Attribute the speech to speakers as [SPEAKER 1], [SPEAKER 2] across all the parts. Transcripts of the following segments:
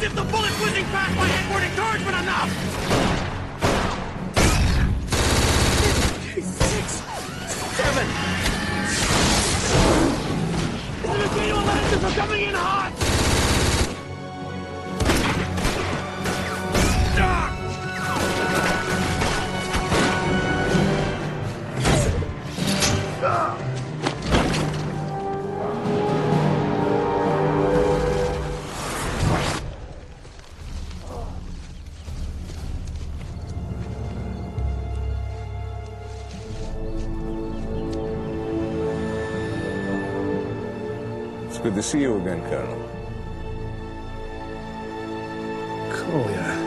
[SPEAKER 1] if the bullet's whizzing past my headboard encouragement enough! 6, 7... The Mosquito Atlantis are coming in hot!
[SPEAKER 2] It's good to see you again, Colonel.
[SPEAKER 3] Cool, yeah.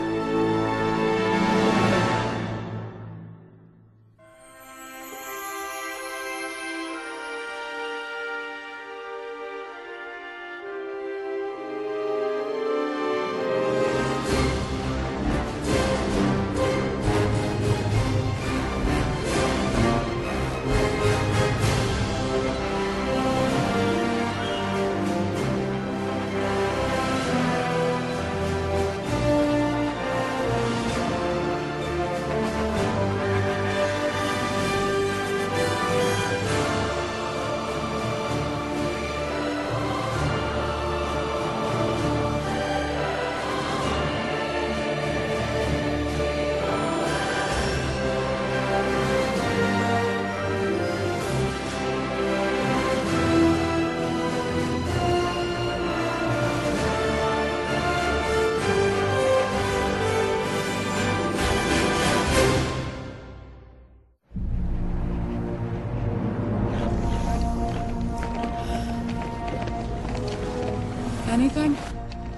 [SPEAKER 4] Anything?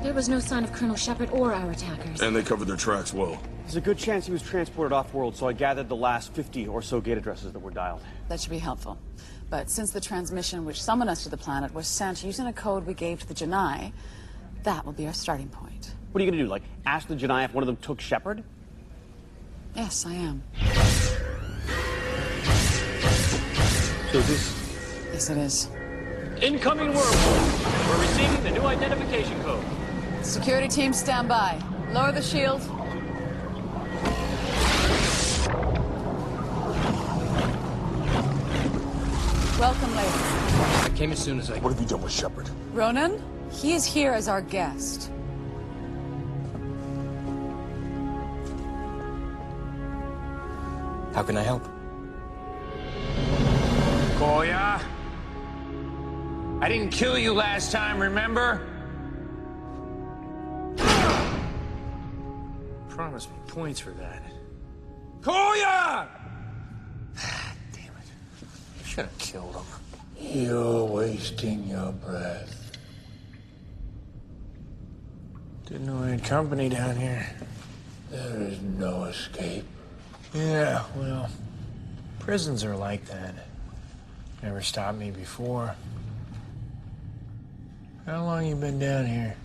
[SPEAKER 4] There was no sign of Colonel Shepard or our attackers.
[SPEAKER 5] And they covered their tracks well.
[SPEAKER 1] There's a good chance he was transported off-world, so I gathered the last 50 or so gate addresses that were dialed.
[SPEAKER 6] That should be helpful. But since the transmission which summoned us to the planet was sent using a code we gave to the Janai, that will be our starting point.
[SPEAKER 1] What are you gonna do, like, ask the Janai if one of them took Shepard?
[SPEAKER 6] Yes, I am.
[SPEAKER 1] So this...
[SPEAKER 6] Yes, it is.
[SPEAKER 7] Incoming wormhole. We're receiving the new identification code.
[SPEAKER 6] Security team, stand by. Lower the shield. Welcome, ladies.
[SPEAKER 7] I came as soon as I could.
[SPEAKER 5] What have you done with Shepard?
[SPEAKER 6] Ronan, he is here as our guest.
[SPEAKER 7] How can I help?
[SPEAKER 8] Koya? I didn't kill you last time, remember?
[SPEAKER 7] Promise me points for that.
[SPEAKER 8] Koya!
[SPEAKER 7] Damn it. I should have killed him.
[SPEAKER 3] You're wasting your breath.
[SPEAKER 8] Didn't know I had company down here.
[SPEAKER 3] There is no escape.
[SPEAKER 8] Yeah, well, prisons are like that. Never stopped me before. How long you been down here?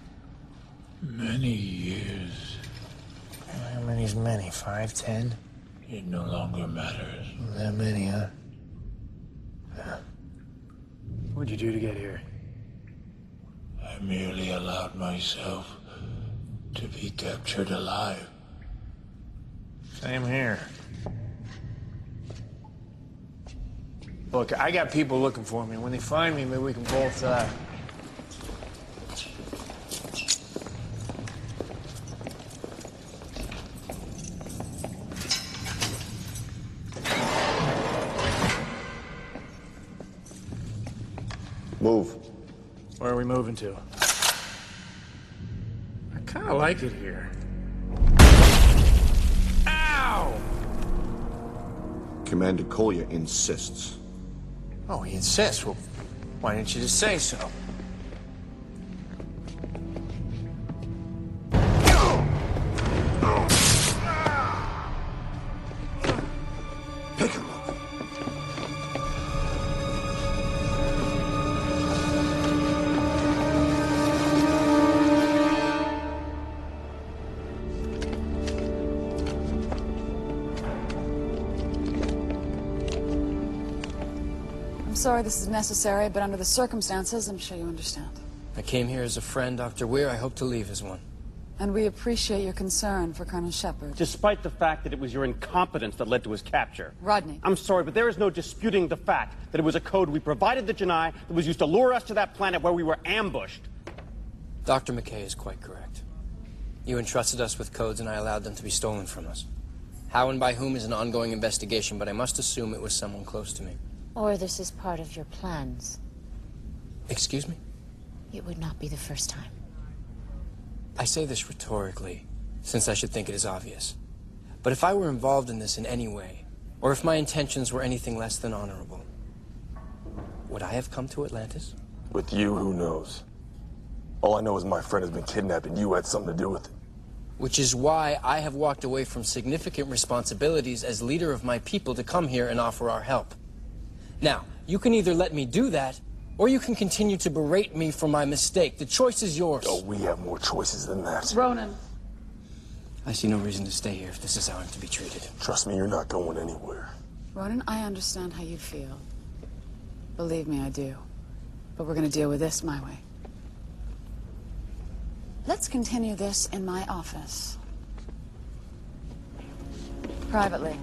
[SPEAKER 3] Many years.
[SPEAKER 8] How many's many? 5, 10?
[SPEAKER 3] It no longer matters.
[SPEAKER 8] That many, huh? Yeah. What'd you do to get here?
[SPEAKER 3] I merely allowed myself to be captured alive.
[SPEAKER 8] Same here. Look, I got people looking for me. When they find me, maybe we can both,
[SPEAKER 5] Move.
[SPEAKER 8] Where are we moving to? I kind of like it here. Ow!
[SPEAKER 5] Commander Kolya insists.
[SPEAKER 8] Oh, he insists. Well, why didn't you just say so?
[SPEAKER 5] Pick him up.
[SPEAKER 6] I'm sorry this is necessary, but under the circumstances, I'm sure you understand.
[SPEAKER 7] I came here as a friend, Dr. Weir. I hope to leave as one.
[SPEAKER 6] And we appreciate your concern for Colonel Shepard.
[SPEAKER 1] Despite the fact that it was your incompetence that led to his capture.
[SPEAKER 6] Rodney.
[SPEAKER 1] I'm sorry, but there is no disputing the fact that it was a code we provided the Janai that was used to lure us to that planet where we were ambushed.
[SPEAKER 9] Dr. McKay is quite correct. You entrusted us with codes and I allowed them to be stolen from us. How and by whom is an ongoing investigation, but I must assume it was someone close to me.
[SPEAKER 4] Or this is part of your plans.
[SPEAKER 9] Excuse me?
[SPEAKER 4] It would not be the first time.
[SPEAKER 9] I say this rhetorically, since I should think it is obvious. But if I were involved in this in any way, or if my intentions were anything less than honorable, would I have come to Atlantis?
[SPEAKER 10] With you, who knows? All I know is my friend has been kidnapped and you had something to do with it.
[SPEAKER 9] Which is why I have walked away from significant responsibilities as leader of my people to come here and offer our help. Now, you can either let me do that, or you can continue to berate me for my mistake. The choice is yours.
[SPEAKER 10] Oh, we have more choices than that.
[SPEAKER 6] Ronan.
[SPEAKER 9] I see no reason to stay here if this is how I'm to be treated.
[SPEAKER 10] Trust me, you're not going anywhere.
[SPEAKER 6] Ronan, I understand how you feel. Believe me, I do. But we're going to deal with this my way. Let's continue this in my office. Privately.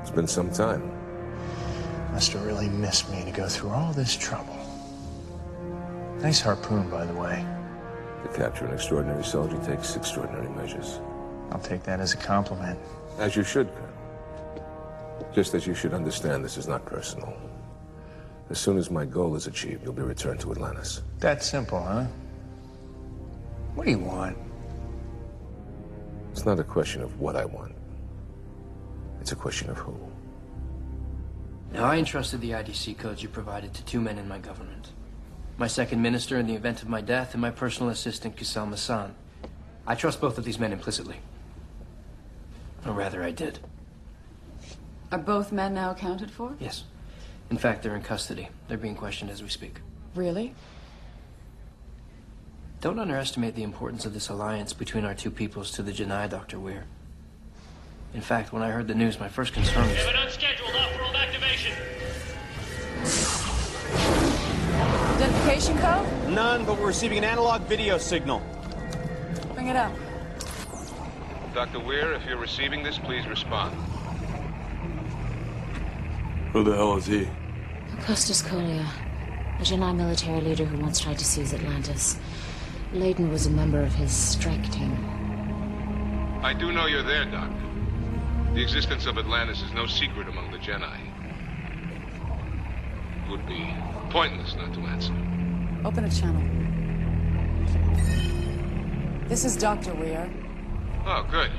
[SPEAKER 2] It's been some time.
[SPEAKER 8] Must have really missed me to go through all this trouble. Nice harpoon, by the way.
[SPEAKER 2] To capture an extraordinary soldier takes extraordinary measures.
[SPEAKER 8] I'll take that as a compliment.
[SPEAKER 2] As you should, Colonel. Just as you should understand this is not personal. As soon as my goal is achieved, you'll be returned to Atlantis.
[SPEAKER 8] That simple, huh? What do you want?
[SPEAKER 2] It's not a question of what I want. It's a question of who.
[SPEAKER 9] Now, I entrusted the IDC codes you provided to two men in my government. My second minister in the event of my death, and my personal assistant, Kusal Masan. I trust both of these men implicitly. Or rather, I did.
[SPEAKER 6] Are both men now accounted for?
[SPEAKER 9] Yes. In fact, they're in custody. They're being questioned as we speak.
[SPEAKER 6] Really?
[SPEAKER 9] Don't underestimate the importance of this alliance between our two peoples to the Janai, Dr. Weir. In fact, when I heard the news, my first concern was...
[SPEAKER 7] We have an unscheduled off-world activation.
[SPEAKER 6] Identification code?
[SPEAKER 1] None, but we're receiving an analog video signal.
[SPEAKER 6] Bring it up.
[SPEAKER 11] Dr. Weir, if you're receiving this, please respond.
[SPEAKER 10] Who the hell is he?
[SPEAKER 4] Costas Colia, a Janai military leader who once tried to seize Atlantis. Layden was a member of his strike team.
[SPEAKER 11] I do know you're there, Doctor. The existence of Atlantis is no secret among the Jedi. It would be pointless not to answer.
[SPEAKER 6] Open a channel. This is Dr. Weir.
[SPEAKER 11] Oh, good.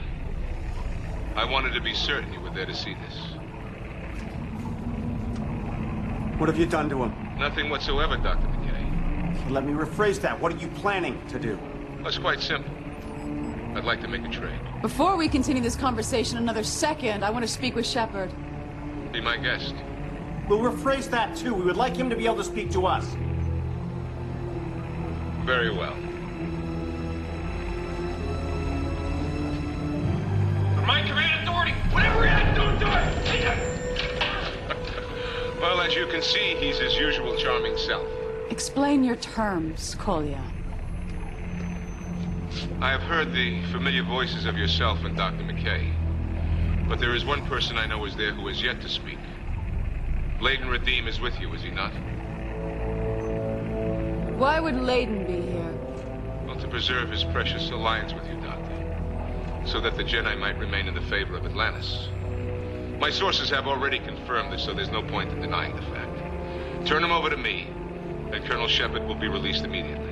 [SPEAKER 11] I wanted to be certain you were there to see this.
[SPEAKER 1] What have you done to him?
[SPEAKER 11] Nothing whatsoever, Dr. McKay.
[SPEAKER 1] Let me rephrase that. What are you planning to do?
[SPEAKER 11] Well, it's quite simple. I'd like to make a trade.
[SPEAKER 6] Before we continue this conversation another second, I want to speak with Shepard.
[SPEAKER 11] Be my guest.
[SPEAKER 1] We'll rephrase that, too. We would like him to be able to speak to us.
[SPEAKER 11] Very well.
[SPEAKER 7] For my command authority, whatever it is, don't do it!
[SPEAKER 11] Well, as you can see, he's his usual charming self.
[SPEAKER 6] Explain your terms, Colia.
[SPEAKER 11] I have heard the familiar voices of yourself and Dr. McKay. But there is one person I know is there who has yet to speak. Layden Redeem is with you, is he not?
[SPEAKER 6] Why would Layden be here?
[SPEAKER 11] Well, to preserve his precious alliance with you, Doctor. So that the Jedi might remain in the favor of Atlantis. My sources have already confirmed this, so there's no point in denying the fact. Turn him over to me, and Colonel Shepard will be released immediately.